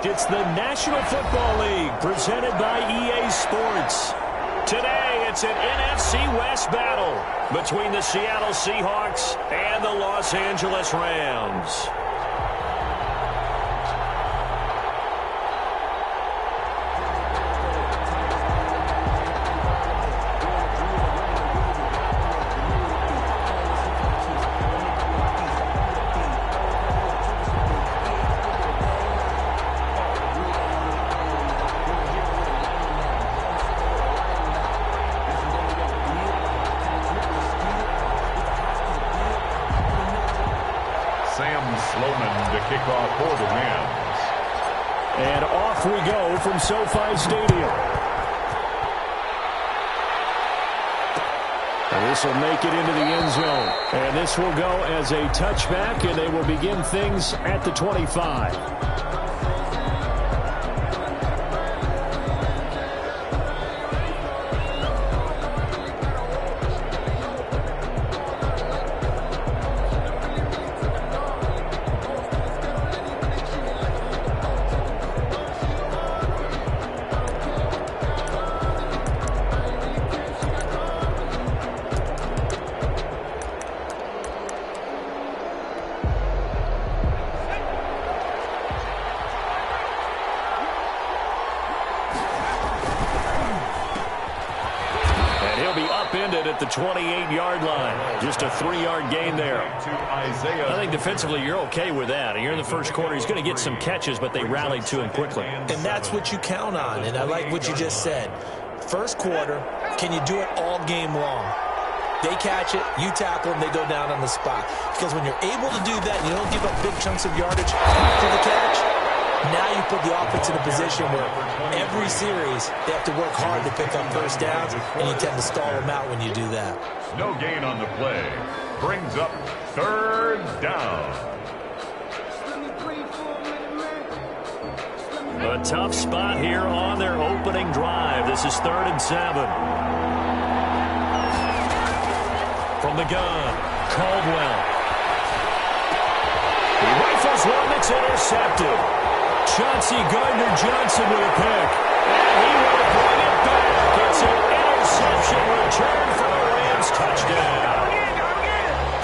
It's the National Football League presented by EA Sports. Today, it's an NFC West battle between the Seattle Seahawks and the Los Angeles Rams. Kickoff for the Rams. And off we go from SoFi Stadium. And this will make it into the end zone. And this will go as a touchback, and they will begin things at the 25. At the 28-yard line. Just a 3-yard gain there. I think defensively you're okay with that. You're in the first quarter. He's going to get some catches, but they rallied to him quickly. And that's what you count on, and I like what you just said. First quarter, can you do it all game long? They catch it, you tackle them, they go down on the spot. Because when you're able to do that and you don't give up big chunks of yardage after the catch, now you put the offense in a position where every series they have to work hard to pick up first downs, and you tend to stall them out when you do that. No gain on the play. Brings up third down. A tough spot here on their opening drive. This is 3rd and 7. From the gun, Caldwell. He rifles one that's intercepted. Chauncey Gardner-Johnson with a pick. And he will bring it back. It's an interception return for the Rams. Touchdown.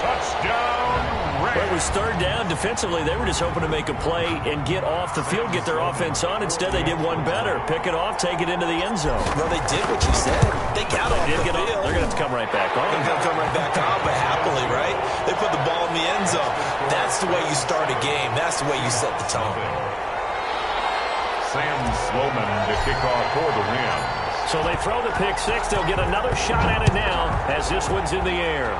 Touchdown, Rams. Well, it was 3rd down. Defensively, they were just hoping to make a play and get off the field, get their offense on. Instead, they did one better. Pick it off, take it into the end zone. Well, they did what you said. They got off the field. They're going to have to come right back on. They're going to come right back on, but happily, right? They put the ball in the end zone. That's the way you start a game. That's the way you set the tone. Sam Sloman to kick off for the Rams. So they throw the pick six. They'll get another shot at it now as this one's in the air.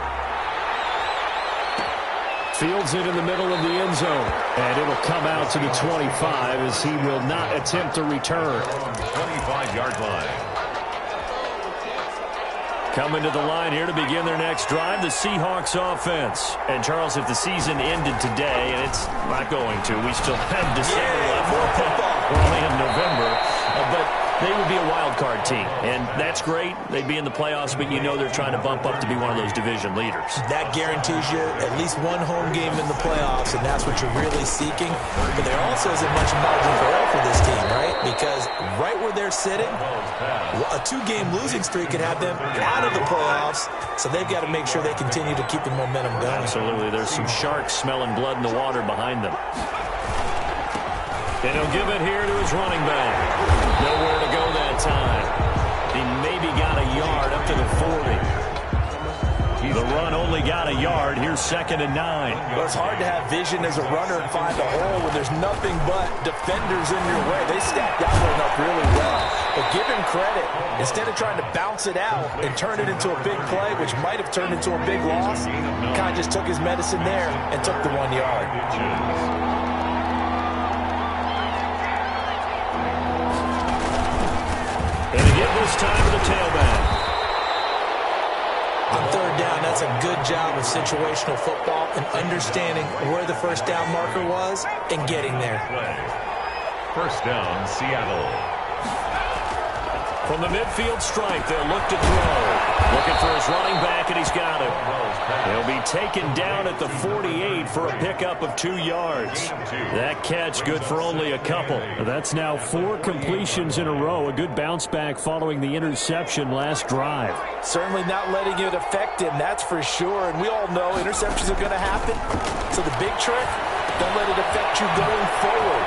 Fields it in the middle of the end zone. And it'll come out to the 25 as he will not attempt to return. 25-yard line. Coming to the line here to begin their next drive, the Seahawks offense. And, Charles, if the season ended today, and it's not going to, we still have December left. More football. We're only in November. But they would be a wild card team. And that's great. They'd be in the playoffs, but you know they're trying to bump up to be one of those division leaders. That guarantees you at least one home game in the playoffs, and that's what you're really seeking. But there also isn't much margin for error for this team, right? Because right where they're sitting, a 2-game losing streak could have them out of the playoffs, so they've got to make sure they continue to keep the momentum going. Absolutely. There's some sharks smelling blood in the water behind them. And he'll give it here to his running back. Nowhere to go that time. He maybe got a yard up to the 40. The run only got a yard. Here's 2nd and 9. Well, it's hard to have vision as a runner and find a hole when there's nothing but defenders in your way. They stacked that one up really well. But give him credit. Instead of trying to bounce it out and turn it into a big play, which might have turned into a big loss, kind of just took his medicine there and took the 1 yard. And again this time to the tailback. On 3rd down, that's a good job of situational football and understanding where the first down marker was and getting there. First down, Seattle. From the midfield stripe, they'll look to throw. Looking for his running back, and he's got it. He'll He'll be taken down at the 48 for a pickup of 2 yards. That catch good for only a couple. That's now 4 completions in a row. A good bounce back following the interception last drive. Certainly not letting it affect him, that's for sure. And we all know interceptions are going to happen. So the big trick, don't let it affect you going forward.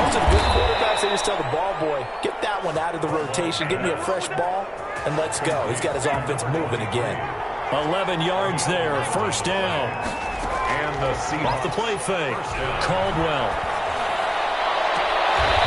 Most of the good quarterbacks, they just tell the ball boy, get that one out of the rotation, give me a fresh ball, and let's go. He's got his offense moving again. 11 yards there, first down. And the Seahawks. Off the play fake, Caldwell.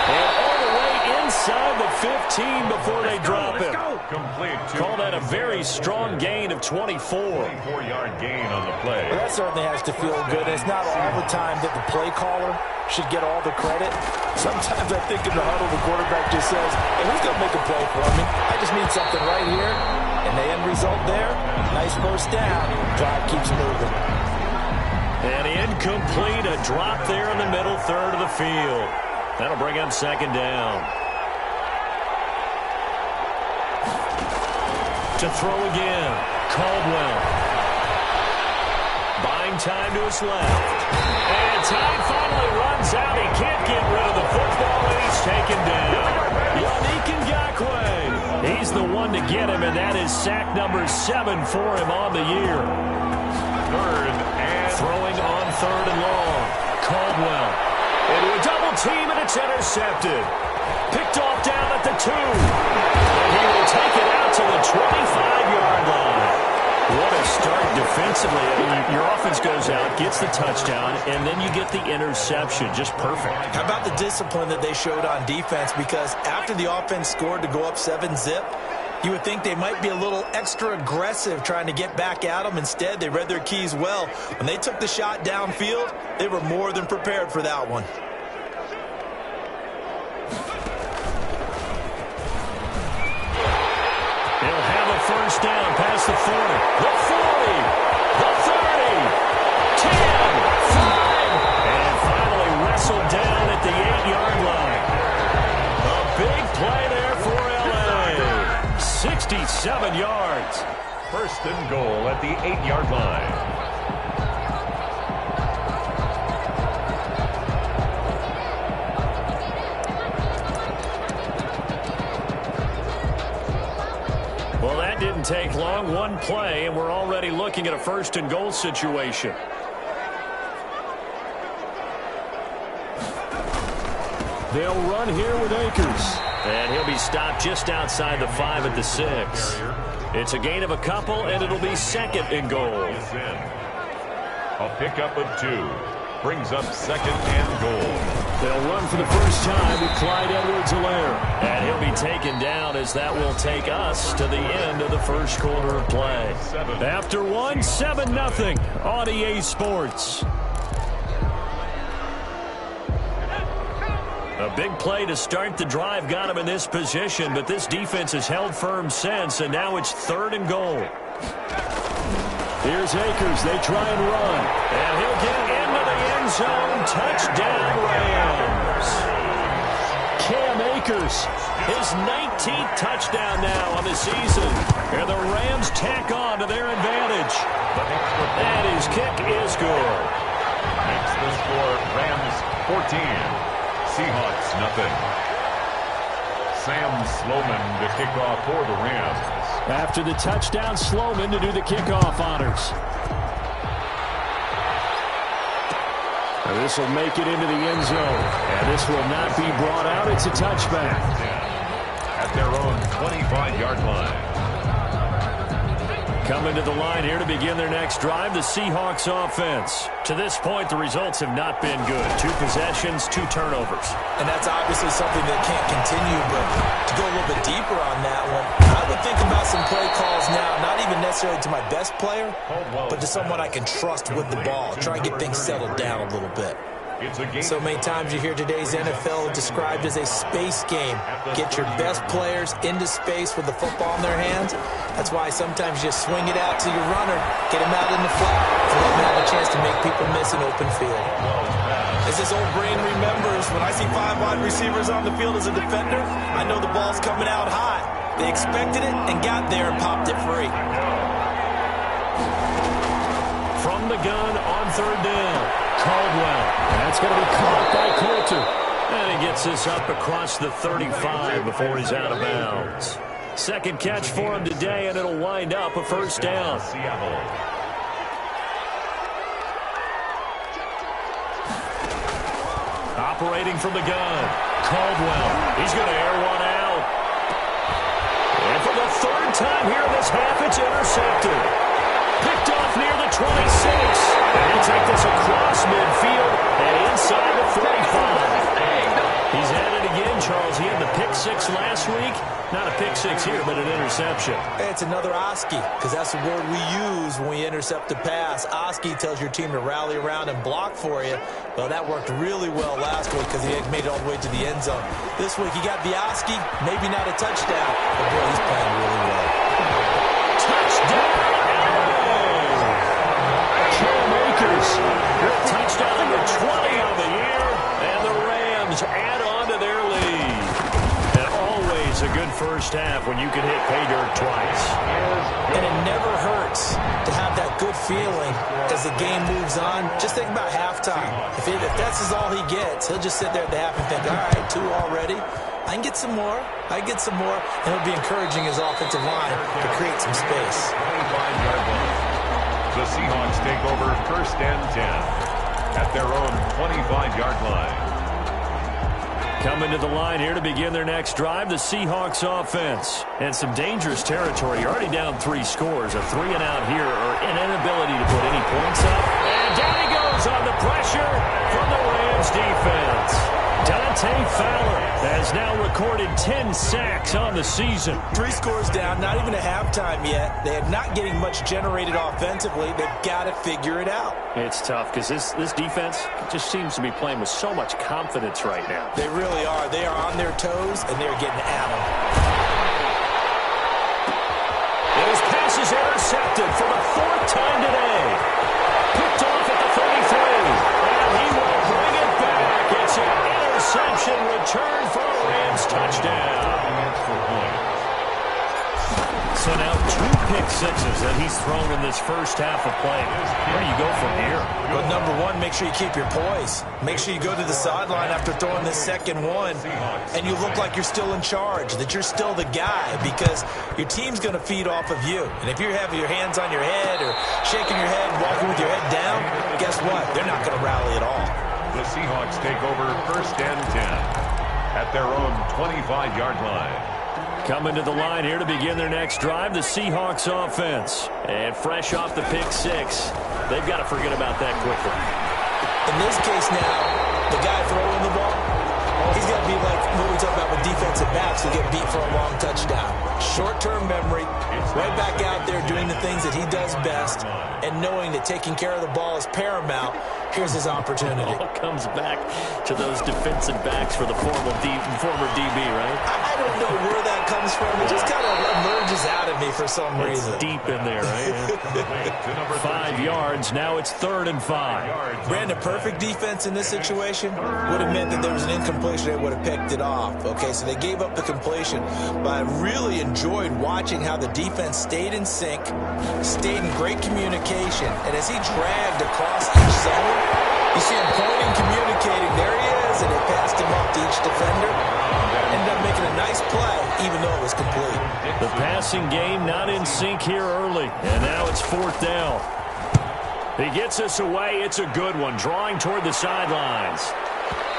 And all the way inside the 15 before they drop him. Complete. Call that a very strong gain of 24. 4-yard gain on the play. Well, that certainly has to feel good. It's not all the time that the play caller should get all the credit. Sometimes I think in the huddle, the quarterback just says, hey, who's going to make a play for me? I just need something right here. And the end result there, nice first down. Drive keeps moving. And incomplete, a drop there in the middle third of the field. That'll bring up second down. To throw again, Caldwell. Buying time to his left. And time finally runs out. He can't get rid of the football, and he's taken down. Yannick Ngakoue. He's the one to get him, and that is sack number 7 for him on the year. Third and Throwing on third and long. Caldwell. Into a double team, and it's intercepted. Picked off down at the 2. And he will take it out to the 25-yard line. What a start defensively. I mean, your offense goes out, gets the touchdown, and then you get the interception. Just perfect. How about the discipline that they showed on defense? Because after the offense scored to go up 7-zip, you would think they might be a little extra aggressive trying to get back at them. Instead, they read their keys well. When they took the shot downfield, they were more than prepared for that one. He'll have a first down past the 40, the 40, the 30, 10, 5, and finally wrestled down at the 8-yard line. A big play there for L.A. 67 yards. first and goal at the 8-yard line. Well, that didn't take long. One play, and we're already looking at a first and goal situation. They'll run here with Akers. And he'll be stopped just outside the 5 at the 6. It's a gain of a couple, and it'll be second and goal. A pickup of 2. Brings up second and goal. They'll run for the first time with Clyde Edwards-Helaire. And he'll be taken down as that will take us to the end of the first quarter of play. After one, 7-0 on EA Sports. A big play to start the drive got him in this position, but this defense has held firm since, and now it's third and goal. Here's Akers. They try and run. And he'll get into the end zone. Touchdown, Rams. Cam Akers. His 19th touchdown now on the season. And the Rams tack on to their advantage. And his kick is good. Makes the score Rams 14. Seahawks nothing. Sam Sloman to kick off for the Rams. After the touchdown, Sloman to do the kickoff honors. And this will make it into the end zone. And this will not be brought out. It's a touchback. At their own 25-yard line. Coming to the line here to begin their next drive, the Seahawks offense. To this point, the results have not been good. 2 possessions, 2 turnovers. And that's obviously something that can't continue, but to go a little bit deeper on that one, I would think about some play calls now, not even necessarily to my best player, but to someone I can trust with the ball. Try and get things settled down a little bit. So many times you hear today's NFL described as a space game. Get your best players into space with the football in their hands. That's why sometimes you just swing it out to your runner, get him out in the flat, and let him have a chance to make people miss an open field. As this old brain remembers, when I see 5 wide receivers on the field as a defender, I know the ball's coming out high. They expected it and got there and popped it free. from the gun on third down. Caldwell. And that's going to be caught by Coulter. And he gets this up across the 35 before he's out of bounds. Second catch for him today, and it'll wind up a first down. Operating from the gun. Caldwell. He's going to air one out. And for the third time here in this half, it's intercepted. Picked off near the 26. And he'll take this across midfield and inside the 45. He's at it again, Charles. He had the pick six last week. Not a pick six here, but an interception. It's another Oski, because that's the word we use when we intercept a pass. Oski tells your team to rally around and block for you. Well, that worked really well last week because he made it all the way to the end zone. This week, he got the Oski, maybe not a touchdown, but boy, he's playing really well. Touchdown! Cam Akers. Touchdown number 20 of the year, and the Rams add on to their lead. And always a good first half when you can hit pay dirt twice. And it never hurts to have that good feeling as the game moves on. Just think about halftime. If that's all he gets, he'll just sit there at the half and think, all right, 2 already. I can get some more. I can get some more. And he'll be encouraging his offensive line to create some space. The Seahawks take over first and 10 at their own 25-yard line. Coming to the line here to begin their next drive, the Seahawks offense. And some dangerous territory. You're already down 3 scores. A 3-and-out here or an inability to put any points up. And down he goes on the pressure from the Rams defense. Dante Fowler has now recorded 10 sacks on the season. 3 scores down, not even a halftime yet. They are not getting much generated offensively. They've got to figure it out. It's tough because this defense just seems to be playing with so much confidence right now. They really are. They are on their toes, and they're getting at them. And his pass is intercepted for the 4th time today. Picked off at the 33. And he will bring it back. It's an interception return for a Rams touchdown. So now 2 pick sixes that he's thrown in this first half of play. Where do you go from here? Well, number one, make sure you keep your poise. Make sure you go to the sideline after throwing this second one, and you look like you're still in charge, that you're still the guy, because your team's going to feed off of you. And if you're having your hands on your head or shaking your head and walking with your head down, guess what? They're not going to rally at all. The Seahawks take over first and 10 at their own 25-yard line. Coming to the line here to begin their next drive, the Seahawks offense. And fresh off the pick six, they've got to forget about that quickly. In this case now, the guy throwing the ball, he's got to be like what we talk about with defensive backs who get beat for a long touchdown. Short-term memory, right back out there doing the things that he does best, and knowing that taking care of the ball is paramount. Here's his opportunity. It all comes back to those defensive backs for the former DB, right? I don't know where that comes from. It just kind of emerges out of me for some reason. It's deep in there, right? 5 yards. Now it's 3rd and 5. Brandon, perfect defense in this situation would have meant that there was an incompletion. They would have picked it off. Okay, so they gave up the completion. But I really enjoyed watching how the defense stayed in sync, stayed in great communication. And as he dragged across each zone, you see him pointing, communicating. There he is, and they passed him off to each defender. Ended up making a nice play, even though it was complete. The passing game not in sync here early, and now it's 4th down. He gets us away. It's a good one, drawing toward the sidelines.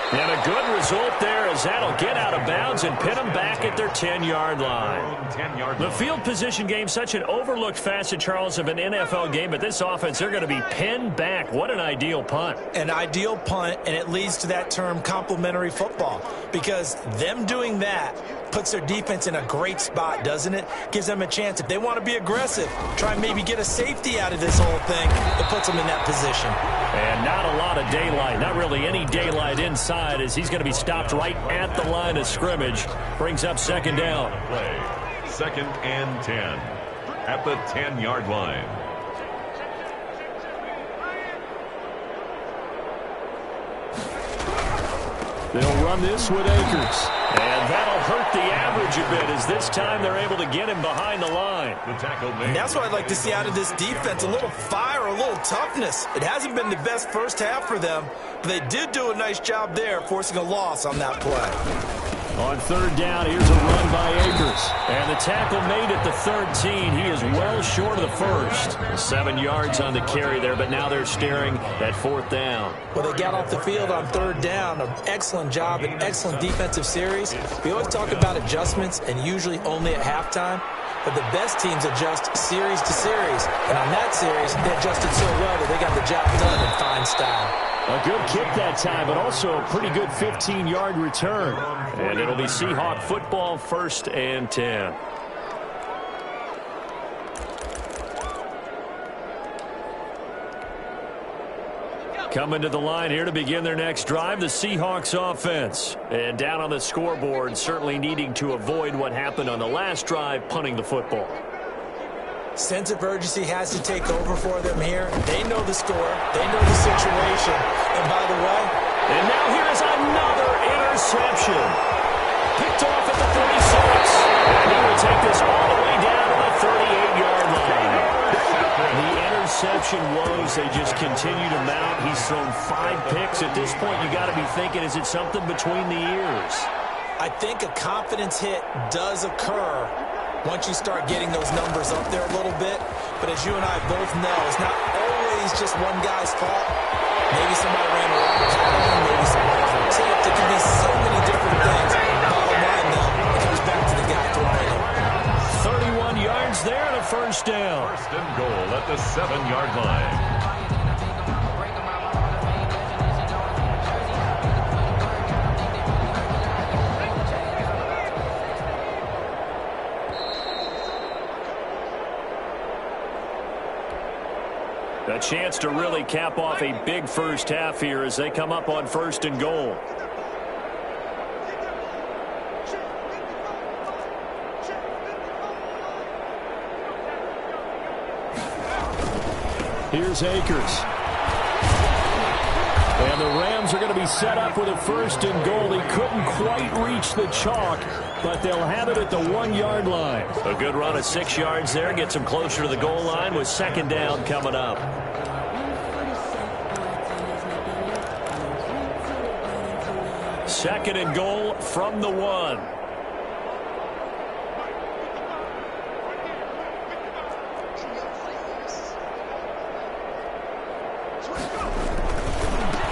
And a good result there as that'll get out of bounds and pin them back at their 10-yard line. The field position game, such an overlooked facet, Charles, of an NFL game, but this offense, they're going to be pinned back. What an ideal punt. An ideal punt, and it leads to that term complementary football, because them doing that puts their defense in a great spot, doesn't it? Gives them a chance. If they want to be aggressive, try and maybe get a safety out of this whole thing, it puts them in that position. And not a lot of daylight, not really any daylight inside, as he's going to be stopped right at the line of scrimmage. Brings up 2nd down. 2nd and 10 at the 10-yard line. They'll run this with Akers. And that'll hurt the average a bit as this time they're able to get him behind the line. The tackle made. And that's what I'd like to see out of this defense, a little fire, a little toughness. It hasn't been the best first half for them, but they did do a nice job there forcing a loss on that play. On third down, here's a run by Akers. And the tackle made at the 13. He is well short of the first. 7 yards on the carry there, but now they're staring at fourth down. Well, they got off the field on third down. An excellent job, an excellent defensive series. We always talk about adjustments, and usually only at halftime. But the best teams adjust series to series. And on that series, they adjusted so well that they got the job done in fine style. A good kick that time, but also a pretty good 15-yard return. And it'll be Seahawk football, 1st and 10. Coming to the line here to begin their next drive, the Seahawks offense. And down on the scoreboard, certainly needing to avoid what happened on the last drive, punting the football. Sense of urgency has to take over for them here. They know the score. They know the situation. And by the way, and now here is another interception. Picked off at the 36. And he will take this all the way down to the 38-yard line. The interception woes, they just continue to mount. He's thrown 5 picks. At this point, you got to be thinking, is it something between the ears? I think a confidence hit does occur once you start getting those numbers up there a little bit. But as you and I both know, it's not always just one guy's fault. Maybe somebody ran a wrong pattern, maybe somebody overtipped. It can be so many different things. Bottom line, though, it comes back to the guy throwing it. 31 yards there and a first down. 1st and goal at the 7-yard line. A chance to really cap off a big first half here as they come up on 1st and goal. Here's Akers. And the Rams are going to be set up with a 1st and goal. He couldn't quite reach the chalk, but they'll have it at the 1-yard line. A good run of 6 yards there. Gets them closer to the goal line with 2nd down coming up. Second and goal from the 1.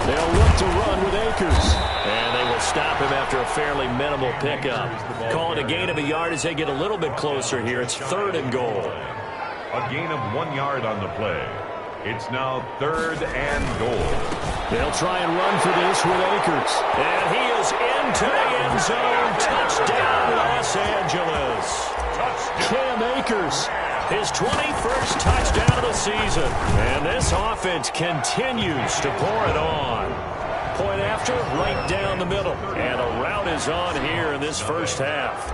They'll look to run with Akers. And they will stop him after a fairly minimal pickup. Call it a gain of a yard as they get a little bit closer here. It's 3rd and goal. A gain of 1 yard on the play. It's now 3rd and goal. They'll try and run for this with Akers. And he is into the end zone. Touchdown, Los Angeles. Cam Akers. His 21st touchdown of the season. And this offense continues to pour it on. Point after, right down the middle. And a route is on here in this first half.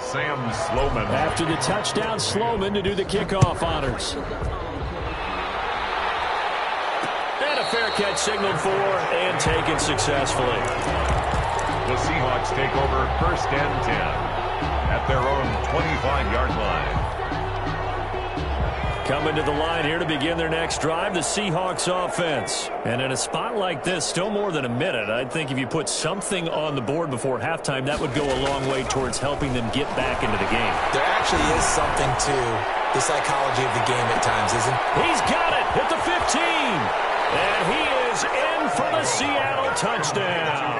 Sam Sloman. After the touchdown, Sloman to do the kickoff honors. And a fair catch signaled for and taken successfully. The Seahawks take over 1st and 10 at their own 25-yard line. Coming to the line here to begin their next drive, the Seahawks offense. And in a spot like this, still more than a minute, I'd think if you put something on the board before halftime, that would go a long way towards helping them get back into the game. There actually is something to the psychology of the game at times, isn't it? He's got it at the 15. And he is in for the Seattle touchdown.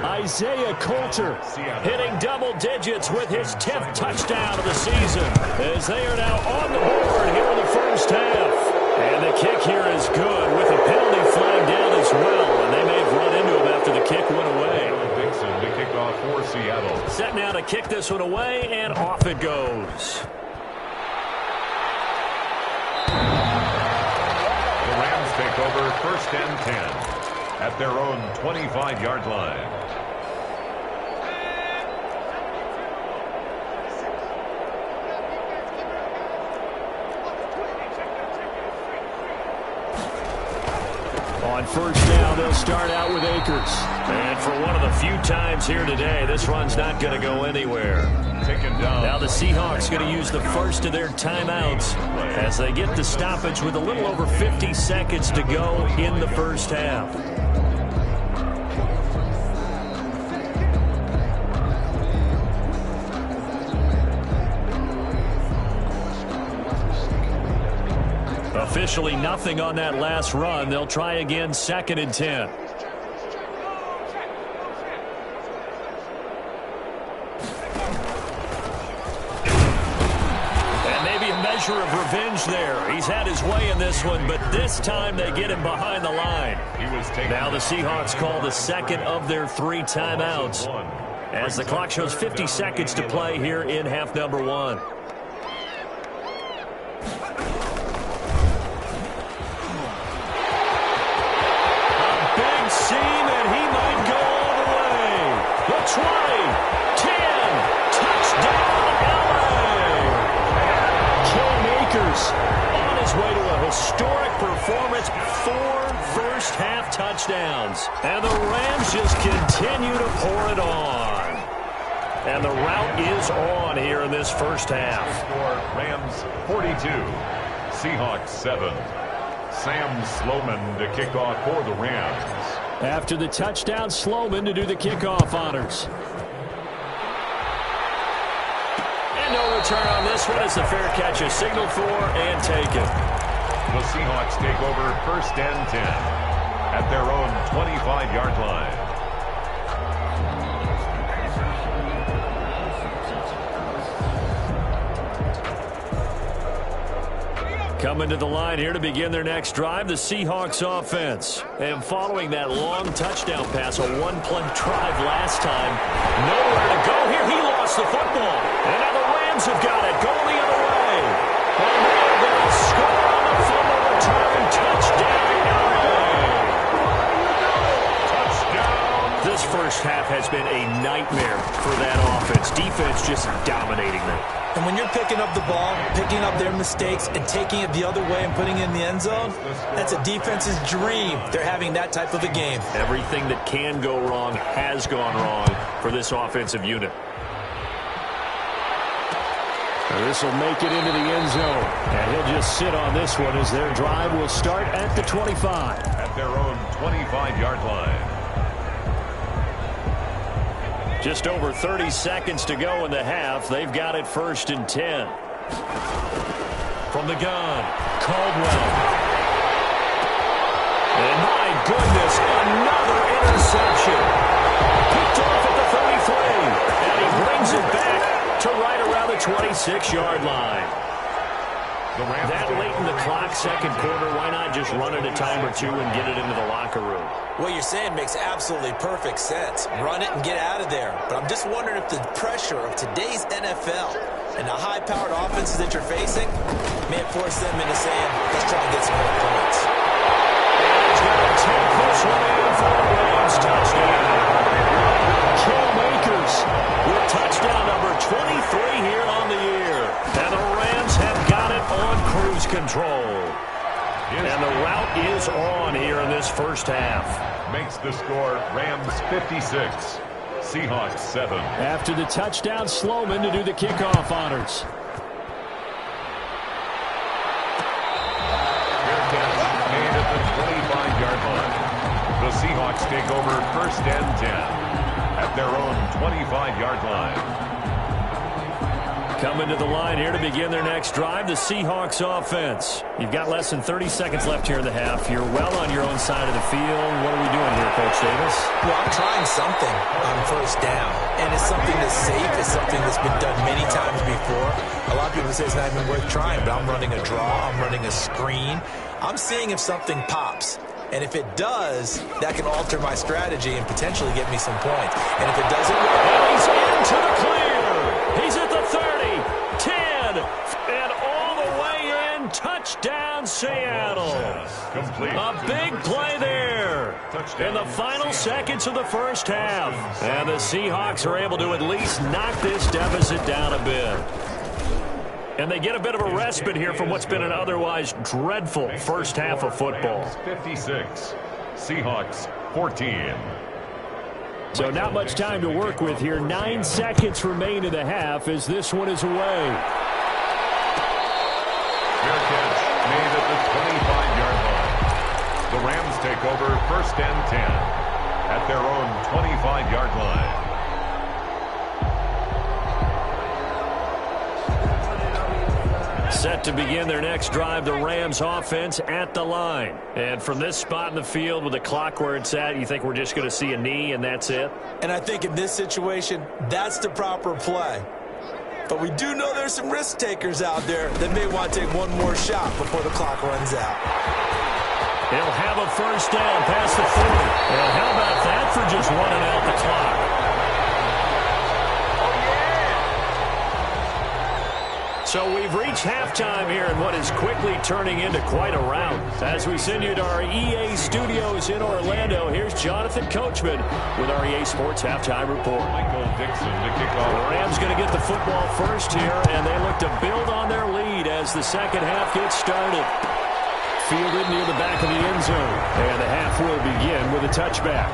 Isaiah Coulter hitting double digits with his 10th touchdown of the season as they are now on the board here in the first half. And the kick here is good with a penalty flag down as well. And they may have run into him after the kick went away. Dixon to kick off for Seattle. Set now to kick this one away, and off it goes. The Rams take over 1st and 10 at their own 25-yard line. On first down, they'll start out with Akers. And for one of the few times here today, this run's not going to go anywhere. Taken down. Now the Seahawks going to use the first of their timeouts as they get the stoppage with a little over 50 seconds to go in the first half. Officially nothing on that last run. They'll try again, 2nd and 10. And maybe a measure of revenge there. He's had his way in this one, but this time they get him behind the line. Now the Seahawks call the second of their 3 timeouts as the clock shows 50 seconds to play here in half number 1. Seam, and he might go all the way. The 20, 10, touchdown, LA. Cam Akers On his way to a historic performance, 4 first-half touchdowns. And the Rams just continue to pour it on. And the route is on here in this first half. Score Rams 42, Seahawks 7. Sam Sloman to kick off for the Rams. After the touchdown, Sloman to do the kickoff honors. And no return on this one as the fair catch is signaled for and taken. The Seahawks take over 1st and 10 at their own 25-yard line. Coming to the line here to begin their next drive, the Seahawks offense. And following that long touchdown pass, a one-play drive last time, nowhere to go here. He lost the football. And now the Rams have got it, going the other way. And they're going to score on the fumble return. Touchdown, LA. Touchdown. This first half has been a nightmare for that offense. Defense just dominating them. And when you're picking up the ball, picking up their mistakes, and taking it the other way and putting it in the end zone, that's a defense's dream. They're having that type of a game. Everything that can go wrong has gone wrong for this offensive unit. This will make it into the end zone. And he'll just sit on this one as their drive will start at the 25. At their own 25-yard line. Just over 30 seconds to go in the half. They've got it 1st and 10. From the gun, Caldwell. And my goodness, another interception. Picked off at the 33. And he brings it back to right around the 26-yard line. That late in the clock, 2nd quarter, why not just run it a time or 2 and get it into the locker room? What you're saying makes absolutely perfect sense. Run it and get out of there. But I'm just wondering if the pressure of today's NFL and the high-powered offenses that you're facing may have forced them into saying, let's try and get some more points. And he's going to take this one in for the Rams touchdown. Cam Akers With touchdown number 23 here on the year. And the Rams have got it on cruise control. And the route is on here in this first half. Makes the score Rams 56, Seahawks 7. after the touchdown, Sloman to do the kickoff honors. Made at the 25-yard line. The Seahawks take over 1st and 10 at their own 25-yard line. Coming to the line here to begin their next drive, the Seahawks offense. You've got less than 30 seconds left here in the half. You're well on your own side of the field. What are we doing here, Coach Davis? Well, I'm trying something on 1st down, and it's something that's safe. It's something that's been done many times before. A lot of people say it's not even worth trying, but I'm running a draw. I'm running a screen. I'm seeing if something pops. And if it does, that can alter my strategy and potentially get me some points. And if it doesn't work, and he's into the clear. He's at the 30, 10, and all the way in. Touchdown, Seattle. Complete. A big play there in the final seconds of the first half. And the Seahawks are able to at least knock this deficit down a bit. And they get a bit of a respite here from what's been an otherwise dreadful first half of football. 56, Seahawks 14. So not much time to work with here. 9 seconds remain in the half as this one is away. Fair catch made at the 25-yard line. The Rams take over 1st and 10 at their own 25-yard line. Set to begin their next drive, the Rams offense at the line. And from this spot in the field with the clock where it's at, you think we're just going to see a knee and that's it? And I think in this situation, that's the proper play. But we do know there's some risk takers out there that may want to take one more shot before the clock runs out. They'll have a first down past the 40. Well, how about that for just running out the clock? So we've reached halftime here in what is quickly turning into quite a rout. As we send you to our EA studios in Orlando, here's Jonathan Coachman with our EA Sports Halftime Report. Michael Dixon to kick off. The Rams going to get the football first here, and they look to build on their lead as the second half gets started. Fielded near the back of the end zone, and the half will begin with a touchback.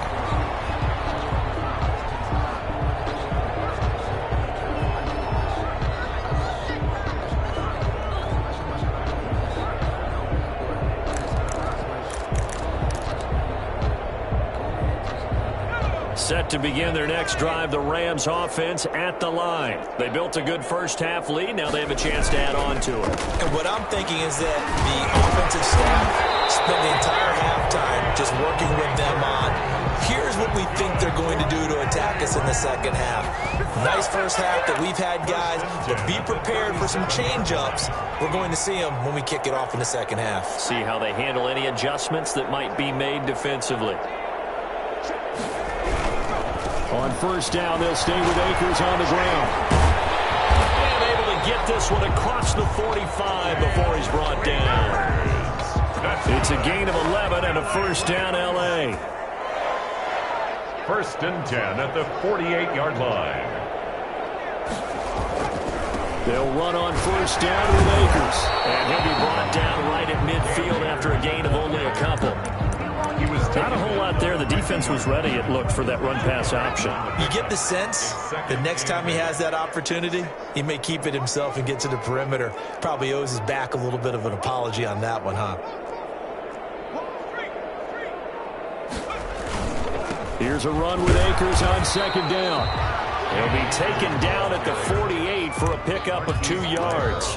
Set to begin their next drive, the Rams offense at the line. They built a good first half lead. Now they have a chance to add on to it. And what I'm thinking is that the offensive staff spent the entire halftime just working with them on, here's what we think they're going to do to attack us in the second half. Nice first half that we've had, guys, but be prepared for some change-ups. We're going to see them when we kick it off in the second half. See how they handle any adjustments that might be made defensively. On first down, they'll stay with Akers on the ground. And able to get this one across the 45 before he's brought down. It's a gain of 11 and a first down, L.A. 1st and 10 at the 48-yard line. They'll run on first down with Akers. And he'll be brought down right at midfield after a gain of only a couple. Not a whole lot there. The defense was ready, it looked, for that run-pass option. You get the sense that next time he has that opportunity, he may keep it himself and get to the perimeter. Probably owes his back a little bit of an apology on that one, huh? Here's a run with Akers on second down. He'll be taken down at the 48 for a pickup of 2 yards.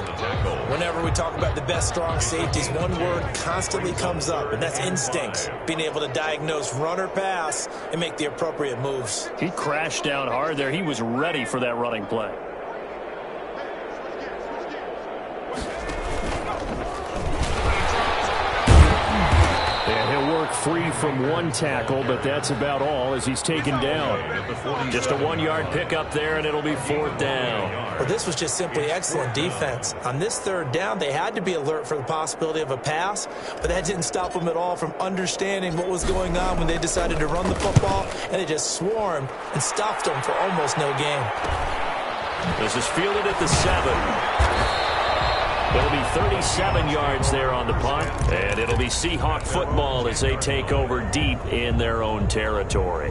Whenever we talk about the best strong safeties, one word constantly comes up, and that's instincts. Being able to diagnose run or pass and make the appropriate moves. He crashed down hard there. He was ready for that running play. Free from one tackle, but that's about all as he's taken down. Just a 1-yard pickup there, and it'll be 4th down. Well, this was just simply excellent defense. On this 3rd down, they had to be alert for the possibility of a pass, but that didn't stop them at all from understanding what was going on when they decided to run the football, and they just swarmed and stuffed them for almost no gain. This is fielded at the 7. It'll be 37 yards there on the punt, and it'll be Seahawk football as they take over deep in their own territory.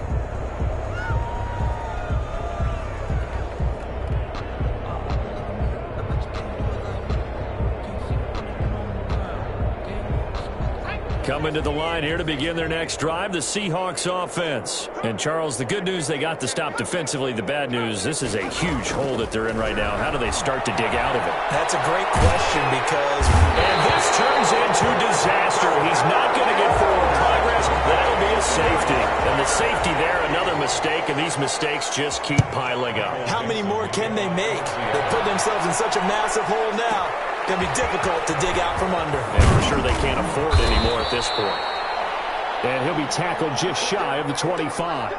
Coming to the line here to begin their next drive, the Seahawks offense. And, Charles, the good news, they got the stop defensively. The bad news, this is a huge hole that they're in right now. How do they start to dig out of it? That's a great question because... And this turns into disaster. He's not going to get forward progress. That'll be a safety. And the safety there, another mistake, and these mistakes just keep piling up. How many more can they make? They put themselves in such a massive hole now. Going to be difficult to dig out from under. And we're sure they can't afford it anymore at this point. And he'll be tackled just shy of the 25.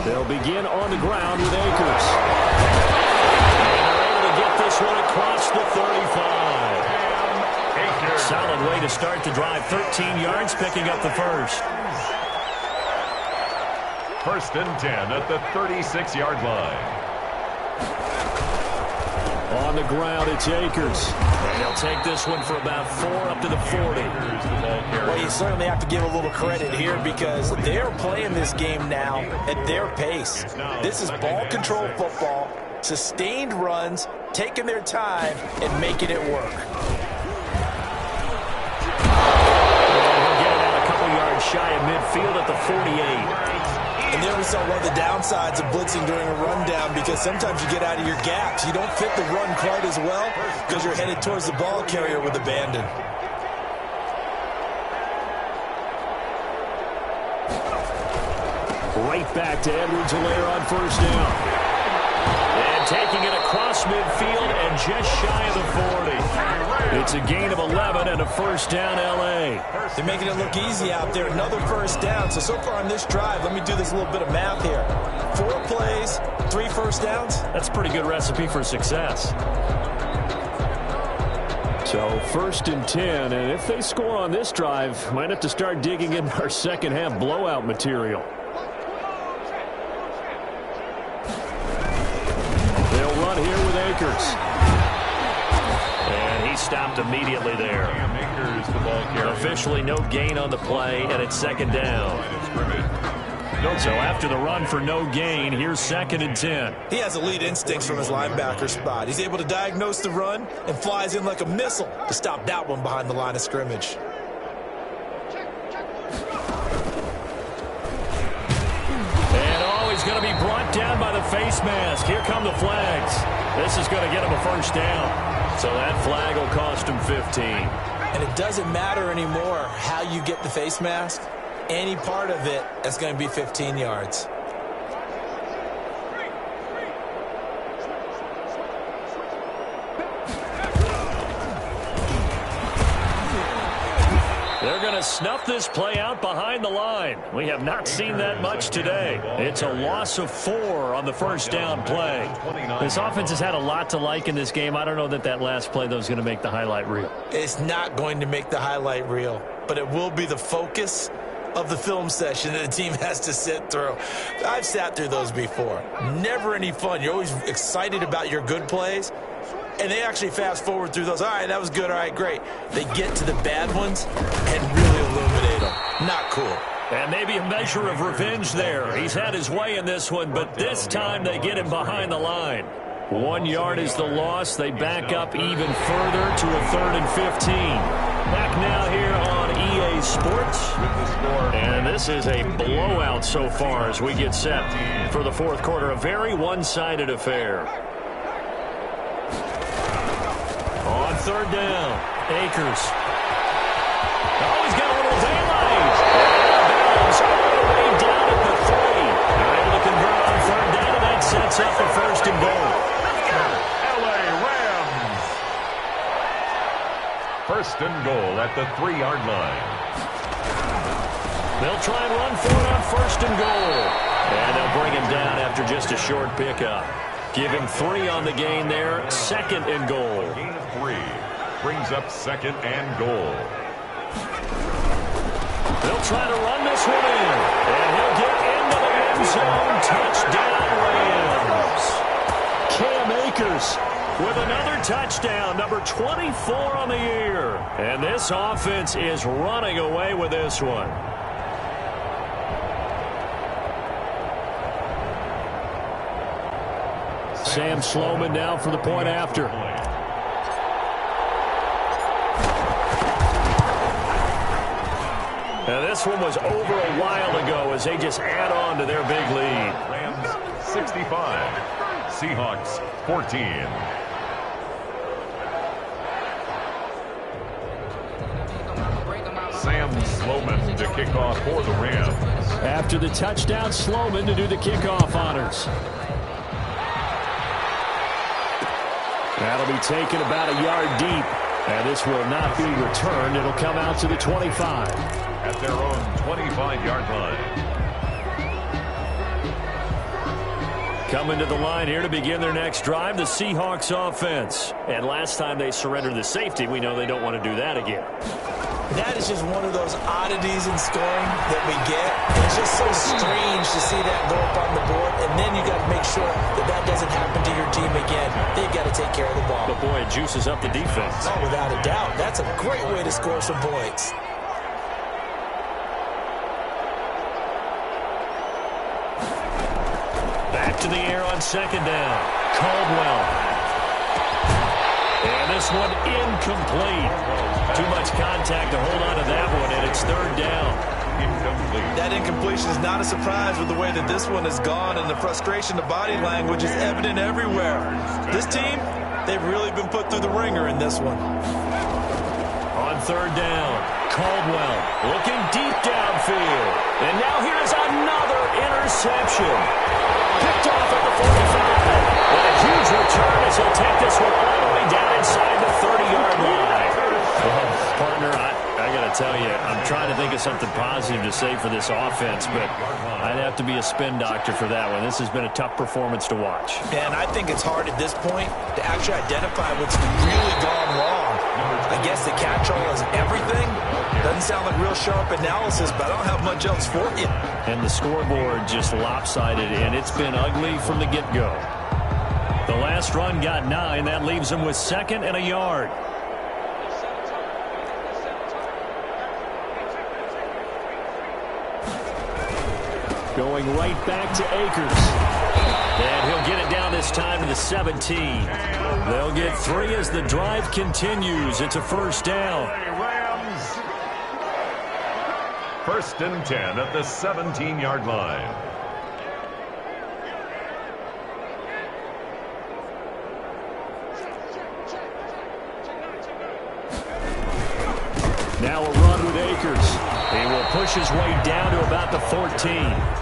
They'll begin on the ground with Akers. And they're able to get this one across the 35. Solid way to start the drive. 13 yards, picking up the first. First and 10 at the 36-yard line. On the ground, it's Akers. And he'll take this one for about 4 up to the 40. Well, you certainly have to give a little credit here because they're playing this game now at their pace. This is ball control football, sustained runs, taking their time and making it work. He'll get it out a couple yards shy of midfield at the 48. And there we saw one of the downsides of blitzing during a rundown because sometimes you get out of your gaps. You don't fit the run quite as well because you're headed towards the ball carrier with abandon. Right back to Edwards-Helaire on first down. And taking it across midfield and just shy of the 40. It's a gain of 11 and a first down, L.A. They're making it look easy out there. Another first down. So far on this drive, let me do this little bit of math here. 4 plays, 3 first downs. That's a pretty good recipe for success. So first and 10, and if they score on this drive, might have to start digging in our second half blowout material. They'll run here with Akers. And he stopped immediately there. Akers, the ball carrier. Officially no gain on the play, and it's second down. So after the run for no gain, here's second and 10. He has elite instincts from his linebacker spot. He's able to diagnose the run and flies in like a missile to stop that one behind the line of scrimmage. He's going to be brought down by the face mask. Here come the flags. This is going to get him a first down. So that flag will cost him 15. And it doesn't matter anymore how you get the face mask. Any part of it is going to be 15 yards. They're going to snuff this play out behind the line. We have not seen that much today. It's a loss of 4 on the first down play. This offense has had a lot to like in this game. I don't know that that last play, though, is going to make the highlight reel. It's not going to make the highlight reel, but it will be the focus of the film session that the team has to sit through. I've sat through those before. Never any fun. You're always excited about your good plays. And they actually fast forward through those. All right, that was good. All right, great. They get to the bad ones and really illuminate them. Not cool. And maybe a measure of revenge there. He's had his way in this one, but this time they get him behind the line. 1 yard is the loss. They back up even further to a 3rd and 15. Back now here on EA Sports. And this is a blowout so far as we get set for the 4th quarter. A very one-sided affair. On 3rd down, Akers. Oh, he's got a little daylight. Bounds all the way down at the 3. They're able to convert on 3rd down, and that sets up a 1st and goal. LA Rams. 1st and goal at the 3-yard line. They'll try and run for it on 1st and goal. And they'll bring him down after just a short pickup. Give him 3 on the gain there. 2nd and goal. Gain of 3 brings up 2nd and goal. They'll try to run this one in. And he'll get into the end zone. Touchdown, Rams. Cam Akers with another touchdown, number 24 on the year. And this offense is running away with this one. Sam Sloman now for the point after. Now this one was over a while ago as they just add on to their big lead. Rams 65, Seahawks 14. Sam Sloman to kick off for the Rams. After the touchdown, Sloman to do the kickoff honors. That'll be taken about a yard deep. And this will not be returned. It'll come out to the 25. At their own 25-yard line. Coming to the line here to begin their next drive, the Seahawks offense. And last time they surrendered the safety, we know they don't want to do that again. That is just one of those oddities in scoring that we get. It's just so strange to see that go up on the board, and then you got to make sure that that doesn't happen to your team again. They've got to take care of the ball. But boy, it juices up the defense. Oh, without a doubt. That's a great way to score some points. Back to the air on second down. Caldwell. And this one incomplete. Too much contact to hold on to that one, and it's third down. Incomplete. That incompletion is not a surprise with the way that this one has gone, and the frustration, the body language is evident everywhere. This team, they've really been put through the ringer in this one. On third down, Caldwell looking deep downfield. And now here's another interception. Picked off at the 45. And a huge return as he'll take this one all the way down inside the 30-yard line. Well, partner, I got to tell you, I'm trying to think of something positive to say for this offense, but I'd have to be a spin doctor for that one. This has been a tough performance to watch. And I think it's hard at this point to actually identify what's really gone wrong. I guess the catch-all is everything. Doesn't sound like real sharp analysis, but I don't have much else for you. And the scoreboard just lopsided, and it's been ugly from the get-go. The last run got 9. That leaves them with second and a yard. Going right back to Akers. And he'll get it down this time to the 17. They'll get 3 as the drive continues. It's a first down. Rams. First and 10 at the 17-yard line. Now a run with Akers. He will push his way down to about the 14.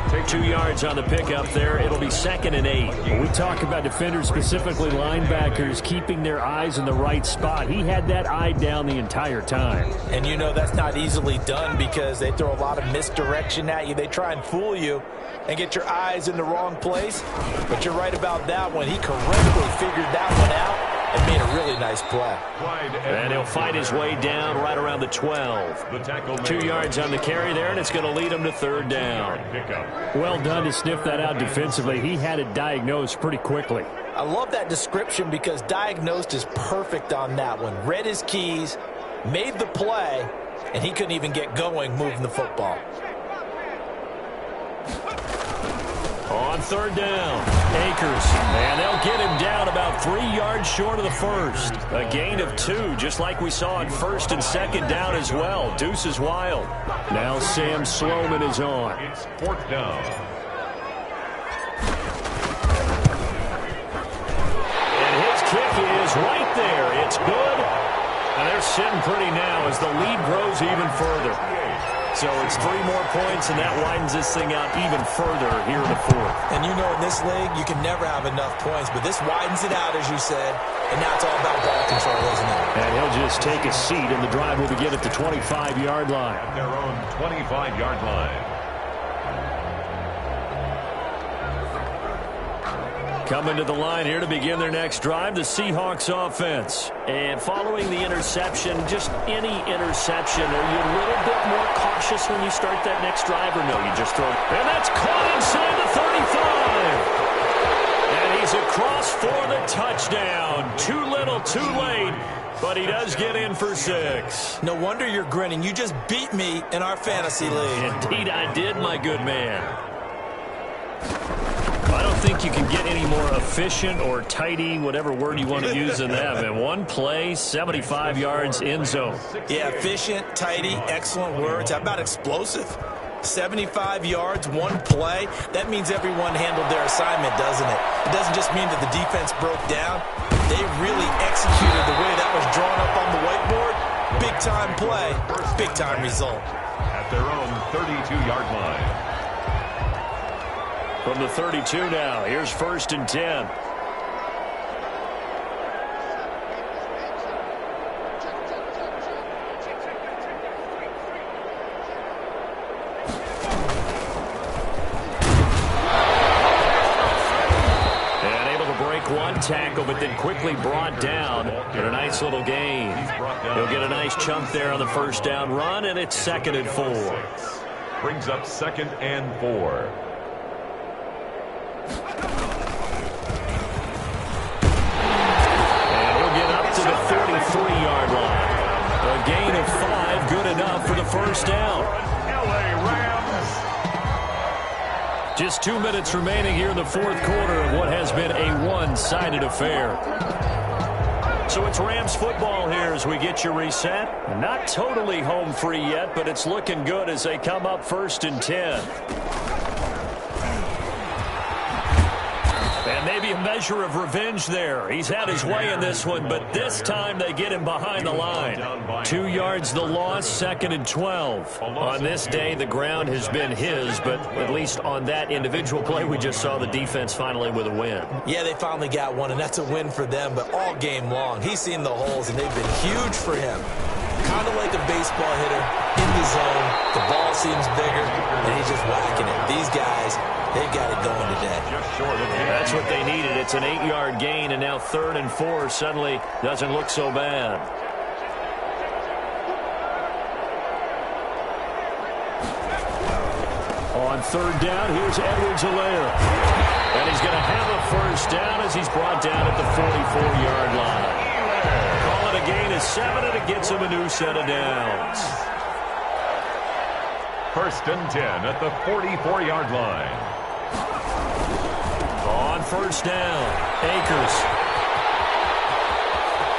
Take 2 yards on the pickup there. It'll be second and 8. When we talk about defenders, specifically linebackers, keeping their eyes in the right spot, he had that eye down the entire time. And you know that's not easily done because they throw a lot of misdirection at you. They try and fool you and get your eyes in the wrong place. But you're right about that one. He correctly figured that one out and made a really nice play. And he'll fight his way down right around the 12. 2 yards on the carry there, and it's going to lead him to third down. Well done to sniff that out defensively. He had it diagnosed pretty quickly. I love that description because diagnosed is perfect on that one. Read his keys, made the play, and he couldn't even get going moving the football. On third down, Akers, and they'll get him down about 3 yards short of the first. A gain of 2, just like we saw on first and second down as well. Deuce is wild. Now Sam Sloman is on. It's fourth down. And his kick is right there. It's good. And they're sitting pretty now as the lead grows even further. So it's 3 more points, and that widens this thing out even further here in the fourth. And you know in this league, you can never have enough points, but this widens it out, as you said, and now it's all about ball control, isn't it? And he'll just take a seat, and the drive will begin at the 25-yard line. At their own 25-yard line. Coming to the line here to begin their next drive, the Seahawks offense. And following the interception, just any interception, are you a little bit more cautious when you start that next drive, or no, you just throw it? And that's caught inside the 35. And he's across for the touchdown. Too little, too late, but he does get in for 6. No wonder you're grinning. You just beat me in our fantasy league. Indeed I did, my good man. I don't think you can get any more efficient or tidy, whatever word you want to use in that. And 1 play, 75 yards, end zone. Yeah, efficient, tidy, excellent words. How about explosive? 75 yards, 1 play. That means everyone handled their assignment, doesn't it? It doesn't just mean that the defense broke down. They really executed the way that was drawn up on the whiteboard. Big-time play, big-time result. At their own 32-yard line. From the 32 now, here's first and 10. tackle, but then quickly brought down. But a nice little gain. He'll get a nice chunk there on the first down run, and it's 2nd and 4. Brings up 2nd and 4. And he'll get up to the 33-yard line. A gain of 5, good enough for the first down. LA Rams. Just 2 minutes remaining here in the fourth quarter of what has been a one-sided affair. So it's Rams football here as we get you reset. Not totally home free yet, but it's looking good as they come up 1st and 10. And maybe a measure of revenge there. He's had his way in this one, but this time they get him behind the line. 2 yards the loss, 2nd and 12. On this day, the ground has been his, but at least on that individual play, we just saw the defense finally with a win. Yeah, they finally got one, and that's a win for them, but all game long, he's seen the holes, and they've been huge for him. Kind of like a baseball hitter in the zone. The ball seems bigger, and he's just whacking it. These guys, they've got it going today. That's what they needed. It's an 8-yard gain, and now 3rd and 4 suddenly doesn't look so bad. On 3rd down, here's Edwards-Helaire. And he's going to have a first down as he's brought down at the 44-yard line. Call it a gain of 7, and it gets him a new set of downs. 1st and 10 at the 44-yard line. On 1st down, Akers.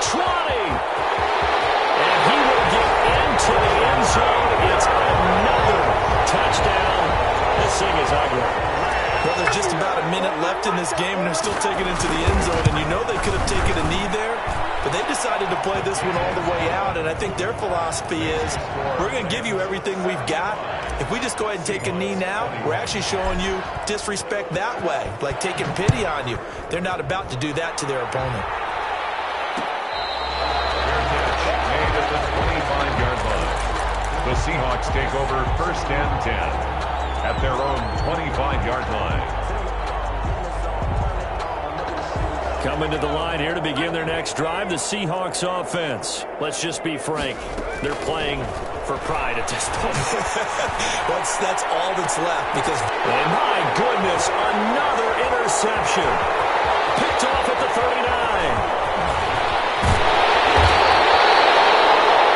20. And he will get into the end zone. It's another touchdown. This thing is ugly. Well, there's just about a minute left in this game, and they're still taking it to the end zone. And you know they could have taken a knee there, but they decided to play this one all the way out. And I think their philosophy is, we're going to give you everything we've got. If we just go ahead and take a knee now, we're actually showing you disrespect that way, like taking pity on you. They're not about to do that to their opponent. Made at the 25-yard line. The Seahawks take over 1st and 10 at their own 25-yard line. Coming to the line here to begin their next drive, the Seahawks offense. Let's just be frank. They're playing for pride at this point. That's all that's left because... And my goodness, another interception. Picked off at the 39.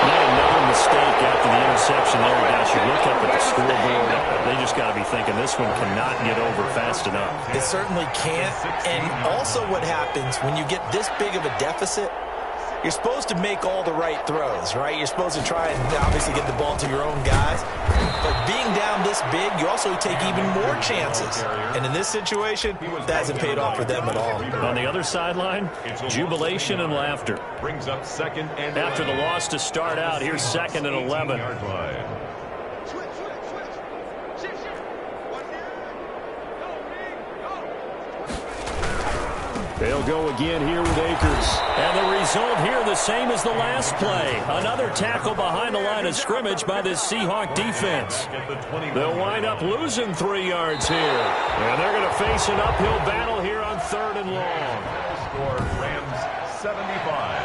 Made another mistake after the interception there, guys. You look up at the scoreboard. They just got to be thinking this one cannot get over fast enough. It certainly can't. And also what happens when you get this big of a deficit, you're supposed to make all the right throws, right? You're supposed to try and obviously get the ball to your own guys. But being down this big, you also take even more chances. And in this situation, that hasn't paid off for them at all. On the other sideline, jubilation and laughter. Brings up 2nd and After the loss to start out, here's 2nd and 11. They'll go again here with Akers. And the result here the same as the last play. Another tackle behind the line of scrimmage by this Seahawk defense. They'll wind up losing 3 yards here. And they're going to face an uphill battle here on 3rd and long. Score Rams 75.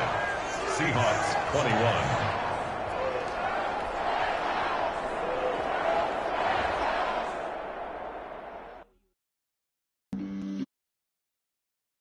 Seahawks 21.